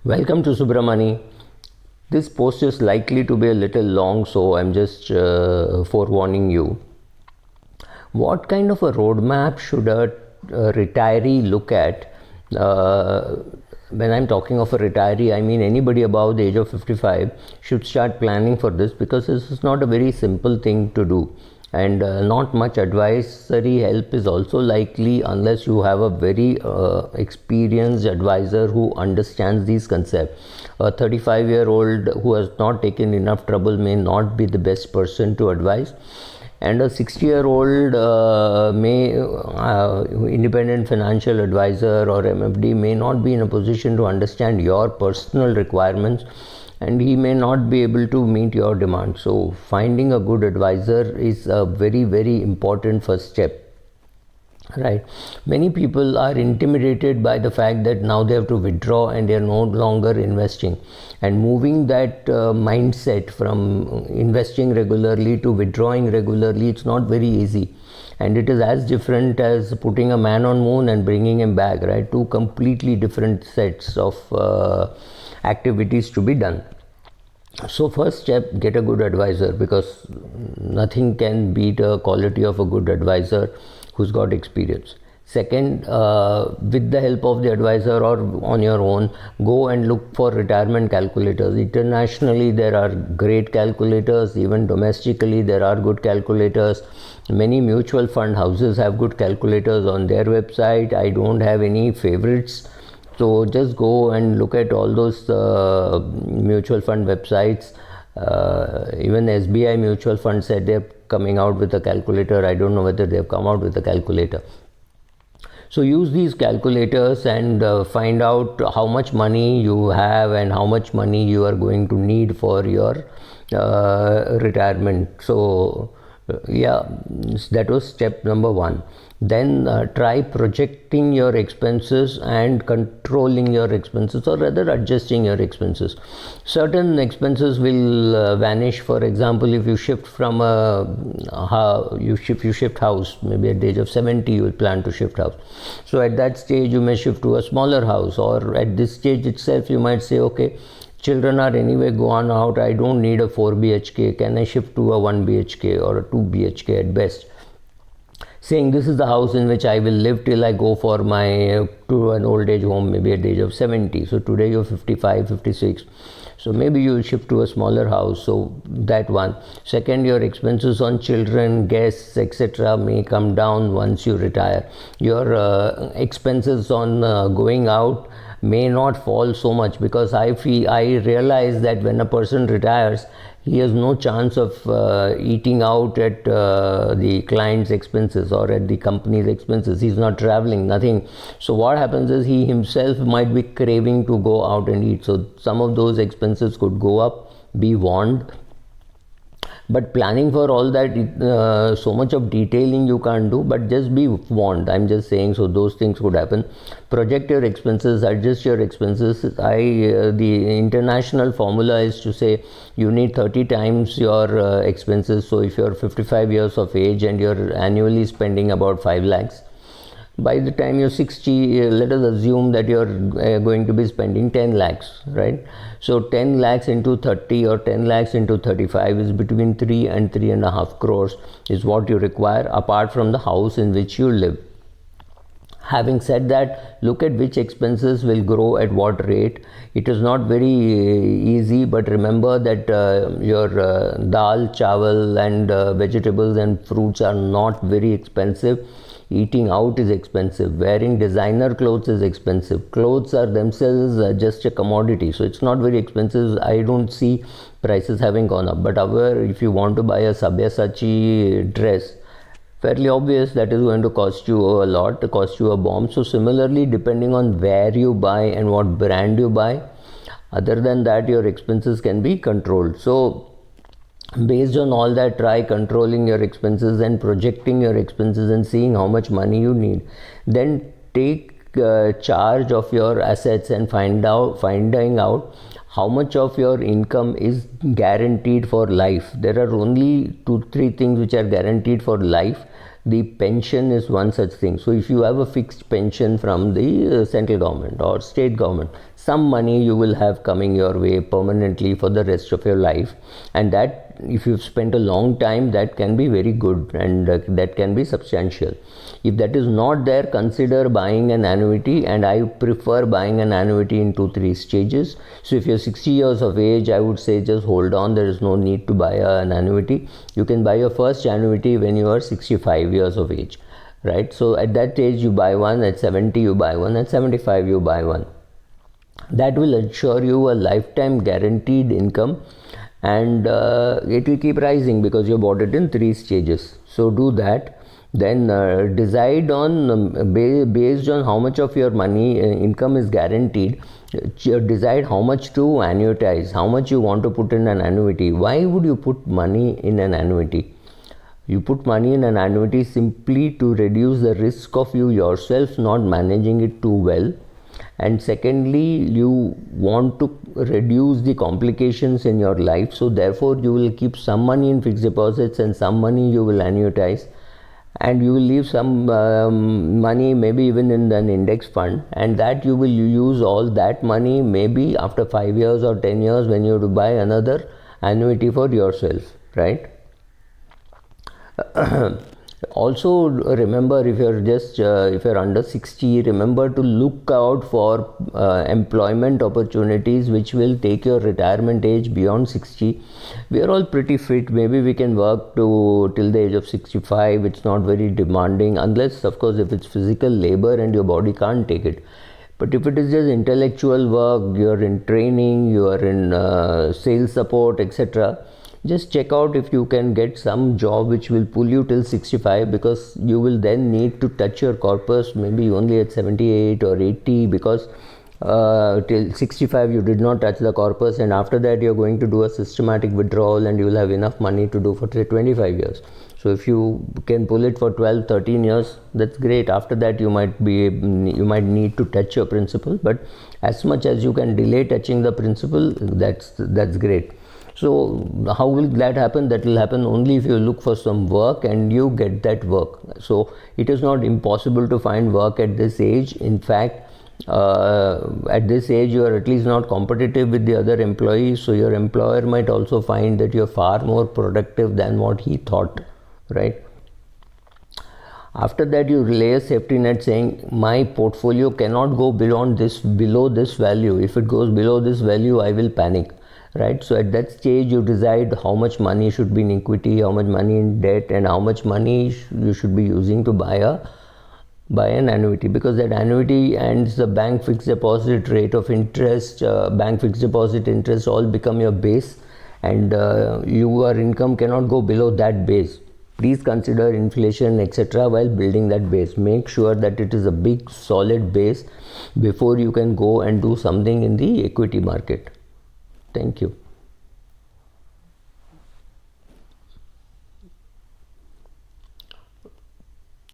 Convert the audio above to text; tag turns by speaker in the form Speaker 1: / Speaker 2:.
Speaker 1: Welcome to Subramani. This post is likely to be a little long, so I'm just forewarning you. What kind of a roadmap should a retiree look at? When I'm talking of a retiree, I mean anybody above the age of 55 should start planning for this, because this is not a very simple thing to do. And not much advisory help is also likely unless you have a very experienced advisor who understands these concepts. A 35-year-old who has not taken enough trouble may not be the best person to advise, and a 60-year-old independent financial advisor or MFD may not be in a position to understand your personal requirements, and he may not be able to meet your demand. So finding a good advisor is a very, very important first step. Right. Many people are intimidated by the fact that now they have to withdraw and they are no longer investing. And moving that mindset from investing regularly to withdrawing regularly, it's not very easy. And it is as different as putting a man on moon and bringing him back, right? Two completely different sets of activities to be done. So first step, get a good advisor, because nothing can beat the quality of a good advisor who's got experience. Second, with the help of the advisor or on your own, go and look for retirement calculators. Internationally, there are great calculators. Even domestically, there are good calculators. Many mutual fund houses have good calculators on their website. I don't have any favorites. So just go and look at all those mutual fund websites. Even SBI mutual fund said they're coming out with a calculator. I don't know whether they've come out with a calculator. So use these calculators and find out how much money you have and how much money you are going to need for your retirement. So yeah, that was step number one. Then try projecting your expenses and controlling your expenses, or rather adjusting your expenses. Certain expenses will vanish. For example, if you shift from you shift house, maybe at the age of 70 you will plan to shift house. So at that stage you may shift to a smaller house, or at this stage itself you might say, okay, children are anyway gone out, I don't need a 4 BHK, can I shift to a 1 BHK or a 2 BHK at best? Saying this is the house in which I will live till I go for to an old age home, maybe at the age of 70. So today you're 55, 56. So maybe you will shift to a smaller house. So that one. Second, your expenses on children, guests, etc. may come down once you retire. Your expenses on going out may not fall so much, because I realize that when a person retires, he has no chance of eating out at the client's expenses or at the company's expenses. He's not traveling, nothing. So what happens is he himself might be craving to go out and eat. So some of those expenses could go up. Be warned. But planning for all that, so much of detailing you can't do, but just be warned. I'm just saying, so those things could happen. Project your expenses, adjust your expenses. The international formula is to say you need 30 times your expenses. So if you're 55 years of age and you're annually spending about 5 lakhs, by the time you're 60, let us assume that you're going to be spending 10 lakhs, right? So 10 lakhs into 30 or 10 lakhs into 35 is between 3 and 3.5 crores is what you require, apart from the house in which you live. Having said that, look at which expenses will grow at what rate. It is not very easy, but remember that your dal, chawal and vegetables and fruits are not very expensive. Eating out is expensive. Wearing designer clothes is expensive. Clothes are themselves just a commodity, so it's not very expensive. I don't see prices having gone up. But however, if you want to buy a Sabyasachi dress, fairly obvious that is going to cost you a lot, cost you a bomb. So similarly, depending on where you buy and what brand you buy, other than that, your expenses can be controlled. So based on all that, try controlling your expenses and projecting your expenses and seeing how much money you need. Then take charge of your assets and finding out how much of your income is guaranteed for life. There are only 2-3 things which are guaranteed for life, the pension is one such thing. So if you have a fixed pension from the central government or state government, some money you will have coming your way permanently for the rest of your life, and that if you've spent a long time, that can be very good, and that can be substantial. If that is not there, consider buying an annuity, and I prefer buying an annuity in 2-3 stages. So if you're 60 years of age, I would say just hold on. There is no need to buy an annuity. You can buy your first annuity when you are 65 years of age, right? So at that age you buy one, at 70 you buy one, at 75 you buy one. That will ensure you a lifetime guaranteed income, and it will keep rising because you bought it in 3 stages. So do that. Then decide on based on how much of your money income is guaranteed, decide how much to annuitize, how much you want to put in an annuity. Why would you put money in an annuity? You put money in an annuity simply to reduce the risk of you yourself not managing it too well, and secondly, you want to reduce the complications in your life. So therefore you will keep some money in fixed deposits and some money you will annuitize, and you will leave some money maybe even in an index fund, and that you will use all that money maybe after 5 years or 10 years when you have to buy another annuity for yourself, right? Also remember, if you're under 60, remember to look out for employment opportunities which will take your retirement age beyond 60. We are all pretty fit. Maybe we can work till the age of 65. It's not very demanding, unless of course if it's physical labor and your body can't take it. But if it is just intellectual work, you're in training, you are in sales support, etc., just check out if you can get some job which will pull you till 65, because you will then need to touch your corpus maybe only at 78 or 80, because till 65 you did not touch the corpus, and after that you're going to do a systematic withdrawal and you will have enough money to do for say 25 years. So if you can pull it for 12-13 years, that's great. After that you might need to touch your principal, but as much as you can delay touching the principal, that's great. So how will that happen? That will happen only if you look for some work and you get that work. So it is not impossible to find work at this age. In fact, at this age you are at least not competitive with the other employees, so your employer might also find that you are far more productive than what he thought, right? After that, you lay a safety net saying my portfolio cannot go below this value. If it goes below this value, I will panic. Right, so at that stage you decide how much money should be in equity, how much money in debt, and how much money you should be using to buy an annuity, because that annuity and the bank fixed deposit rate of interest, bank fixed deposit interest all become your base, and your income cannot go below that base. Please consider inflation, etc. while building that base. Make sure that it is a big solid base before you can go and do something in the equity market. Thank you.